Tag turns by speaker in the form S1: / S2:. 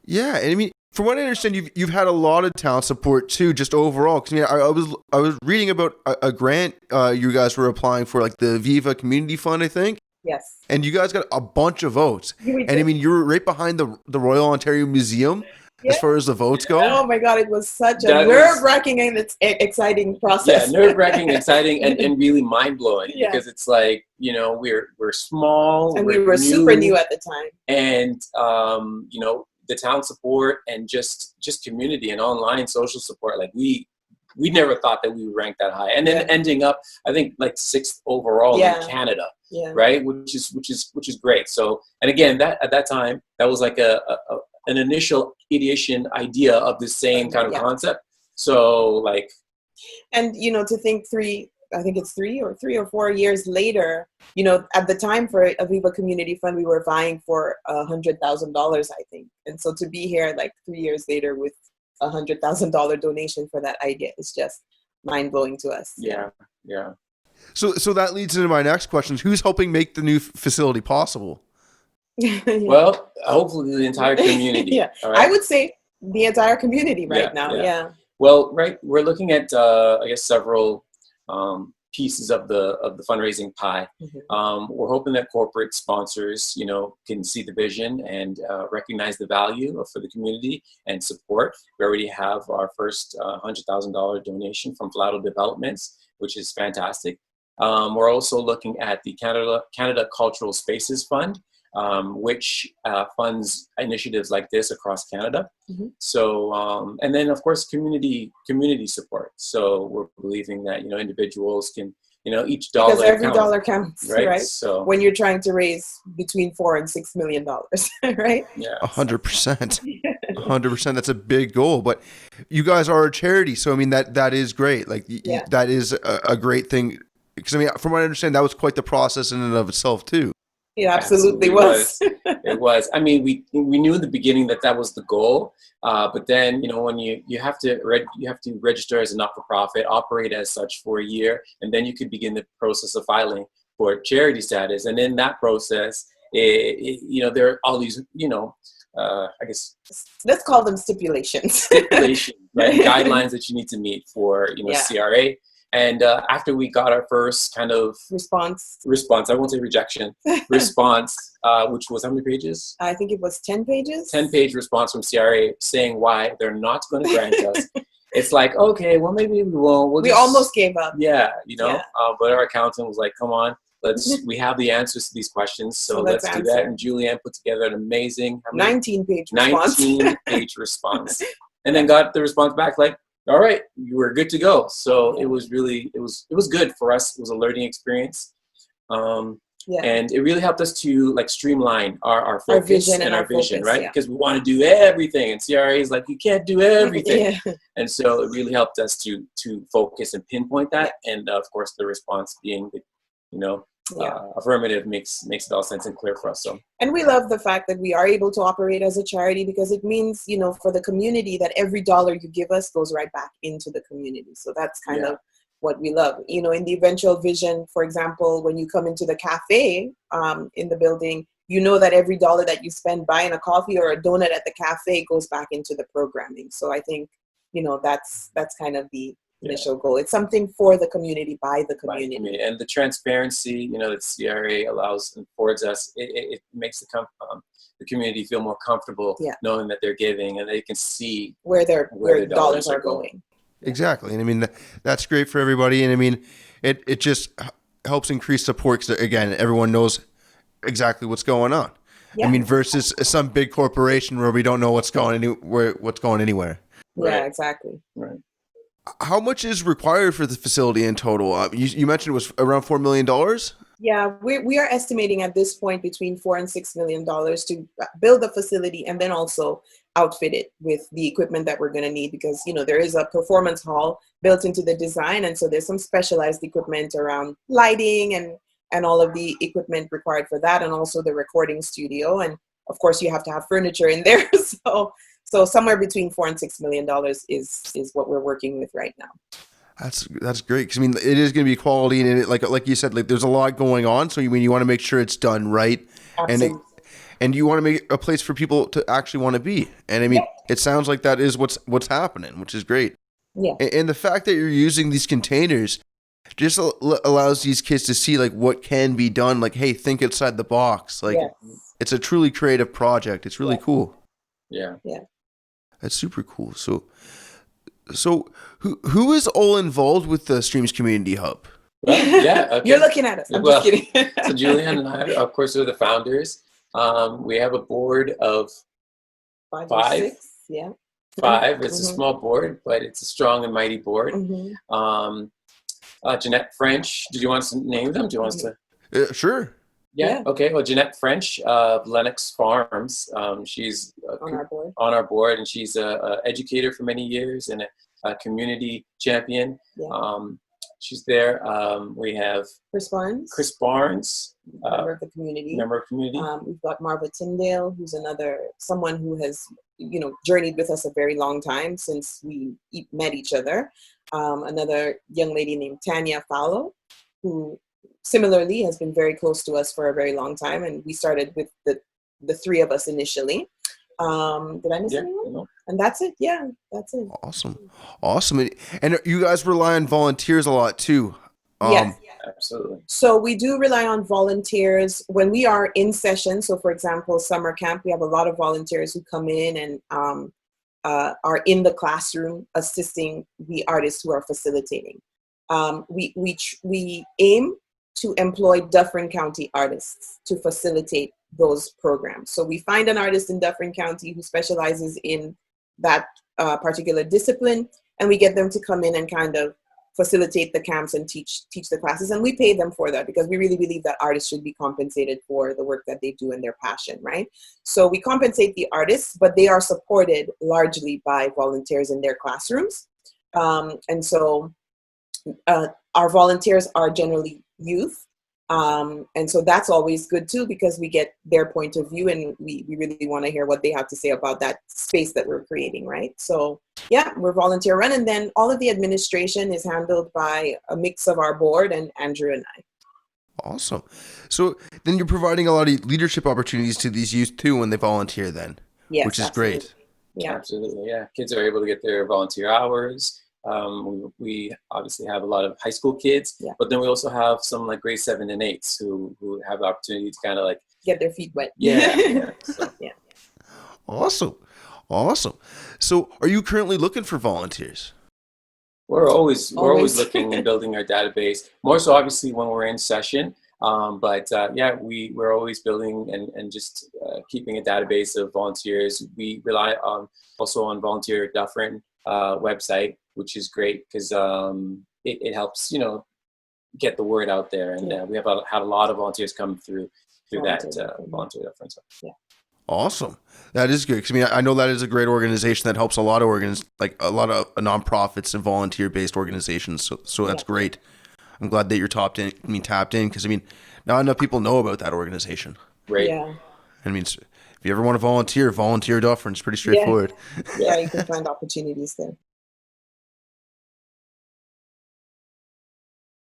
S1: Yeah, and I mean, from what I understand, you've had a lot of talent support too, just overall. Because I was reading about a grant you guys were applying for, like the Viva Community Fund, I think,
S2: Yes.
S1: and you guys got a bunch of votes.
S2: We
S1: And I
S2: did.
S1: mean, you were right behind the Royal Ontario Museum as
S2: Yeah.
S1: far as the votes go.
S2: Oh my God, it was such a
S3: That was,
S2: nerve-wracking and it's exciting
S3: yeah,
S2: process.
S3: nerve-wracking, exciting, and really mind-blowing
S2: Yeah.
S3: because it's like, we're small,
S2: And we
S3: we're
S2: were super
S3: new,
S2: new at the time.
S3: and the town support and just community and online social support, like we never thought that we would rank that high, and then ending up, I think, like sixth overall in Canada, right, which is great. So, and again, that at that time, that was like an initial ideation idea of the same kind of concept. So like,
S2: and to think I think it's 3 or 4 years later, at the time for a Viva Community Fund, we were vying for $100,000, I think. And so to be here like 3 years later with $100,000 donation for that idea is just mind blowing to us.
S3: Yeah.
S1: So that leads into my next question: who's helping make the new facility possible?
S3: Well, hopefully the entire community.
S2: Yeah,
S3: all right?
S2: I would say the entire community right now. Yeah.
S3: Well, right, we're looking at I guess several pieces of the fundraising pie. We're hoping that corporate sponsors, can see the vision and recognize the value for the community and support. We already have our first $100,000 donation from Flato Developments, which is fantastic. We're also looking at the Canada Cultural Spaces Fund, which funds initiatives like this across Canada. So, and then of course, community support. So we're believing that, individuals can, each dollar
S2: because every dollar counts, right?
S3: So
S2: when you're trying to raise between $4 and $6 million, right?
S3: Yeah,
S1: 100%, 100%. That's a big goal, but you guys are a charity, so I mean that is great. Like that is a great thing. Because I mean, from what I understand, that was quite the process in and of itself too.
S2: It absolutely was.
S3: It was. I mean, we knew in the beginning that was the goal, but then when you have to register as a not-for-profit, operate as such for a year, and then you could begin the process of filing for charity status. And in that process, there are all these I guess
S2: let's call them stipulations,
S3: right? Guidelines that you need to meet for CRA. And after we got our first kind of response, I won't say rejection, response, which was how many pages?
S2: I think it was 10 pages.
S3: 10-page response from CRA saying why they're not going to grant us. It's like, okay, well, maybe we won't.
S2: We almost gave up.
S3: Yeah, but our accountant was like, come on, we have the answers to these questions, so let's do that. And Juli-Anne put together an amazing
S2: 19-page
S3: response. And then got the response back like, all right, you were good to go. So it was good for us. It was a learning experience. And it really helped us to like streamline our focus and our vision, right? Because we want to do everything. And CRA is like, you can't do everything. And so it really helped us to focus and pinpoint that. And of course, the response being, affirmative makes it all sense and clear for us. So,
S2: and we love the fact that we are able to operate as a charity because it means, for the community that every dollar you give us goes right back into the community. So that's kind of what we love. In the eventual vision, for example, when you come into the cafe in the building, that every dollar that you spend buying a coffee or a donut at the cafe goes back into the programming. So I think, that's kind of the initial goal. It's something for the community, by the community.
S3: And the transparency, that CRA allows and affords us, it makes the community feel more comfortable knowing that they're giving and they can see
S2: where their dollars are going.
S1: Exactly. And I mean, that's great for everybody. And I mean, it just helps increase support because, again, everyone knows exactly what's going on. I mean, versus some big corporation where we don't know what's going anywhere.
S2: Yeah, exactly.
S3: Right.
S1: How much is required for the facility in total? You mentioned it was around $4 million?
S2: Yeah, we are estimating at this point between $4 and $6 million to build the facility and then also outfit it with the equipment that we're going to need because, there is a performance hall built into the design. And so there's some specialized equipment around lighting and all of the equipment required for that and also the recording studio. And of course, you have to have furniture in there. So somewhere between $4 and $6 million is what we're working with right now.
S1: That's great because I mean it is going to be quality and like you said, like there's a lot going on. So you want to make sure it's done right.
S2: Absolutely.
S1: and you want to make a place for people to actually want to be. And I mean, it sounds like that is what's happening, which is great.
S2: Yeah.
S1: And the fact that you're using these containers just allows these kids to see like what can be done. Like, hey, think outside the box. Like, it's a truly creative project. It's really cool.
S3: Yeah.
S2: Yeah.
S1: That's super cool. So who is all involved with the Streams Community Hub?
S3: Well, yeah. Okay.
S2: You're looking at us. I'm just kidding.
S3: So Juli-Anne and I, of course, are the founders. We have a board of
S2: five. Or six. Yeah.
S3: Five. It's a small board, but it's a strong and mighty board. Jeanette French. Did you want us to name them? Do you want us to?
S1: Sure.
S3: Yeah. Okay. Well, Jeanette French of Lennox Farms. She's on our board, and she's a educator for many years and a community champion. Yeah. She's there. We have Chris Barnes,
S2: member of the community. We've got Marva Tyndale, who's someone who has journeyed with us a very long time since we met each other. Another young lady named Tanya Fallow, who similarly has been very close to us for a very long time, and we started with the three of us initially. Did I miss anyone? No. And that's it. Yeah, that's it.
S1: Awesome. And you guys rely on volunteers a lot too.
S2: Yes,
S3: absolutely.
S2: So we do rely on volunteers when we are in session. So for example, summer camp, we have a lot of volunteers who come in and are in the classroom assisting the artists who are facilitating. We aim to employ Dufferin County artists to facilitate those programs. So we find an artist in Dufferin County who specializes in that particular discipline, and we get them to come in and kind of facilitate the camps and teach the classes, and we pay them for that because we really believe that artists should be compensated for the work that they do and their passion, right? So we compensate the artists, but they are supported largely by volunteers in their classrooms. And so our volunteers are generally youth. And so that's always good too, because we get their point of view and we really want to hear what they have to say about that space that we're creating, right? So yeah, we're volunteer run, and then all of the administration is handled by a mix of our board and Andrew and I.
S1: Awesome. So then you're providing a lot of leadership opportunities to these youth too when they volunteer then, which is great.
S2: Yeah,
S3: absolutely. Yeah, kids are able to get their volunteer hours. We obviously have a lot of high school kids, but then we also have some like grade 7 and 8s who have the opportunity to kind of like
S2: get their feet wet.
S3: Yeah.
S1: Awesome. So are you currently looking for volunteers?
S3: We're always looking and building our database, more so obviously when we're in session. We're always building and just keeping a database of volunteers. We rely also on Volunteer Dufferin website, which is great because it helps get the word out there, and we have had a lot of volunteers come through that Volunteer Dufferin. So. Yeah.
S1: Awesome. That is good. 'Cause, I mean, I know that is a great organization that helps a lot of a lot of nonprofits and volunteer-based organizations. So that's great. I'm glad that you're tapped in. Because I mean, not enough people know about that organization.
S3: Right.
S2: Yeah.
S1: I mean, if you ever want to volunteer Dufferin. It's pretty straightforward.
S2: Yeah, you can find opportunities there.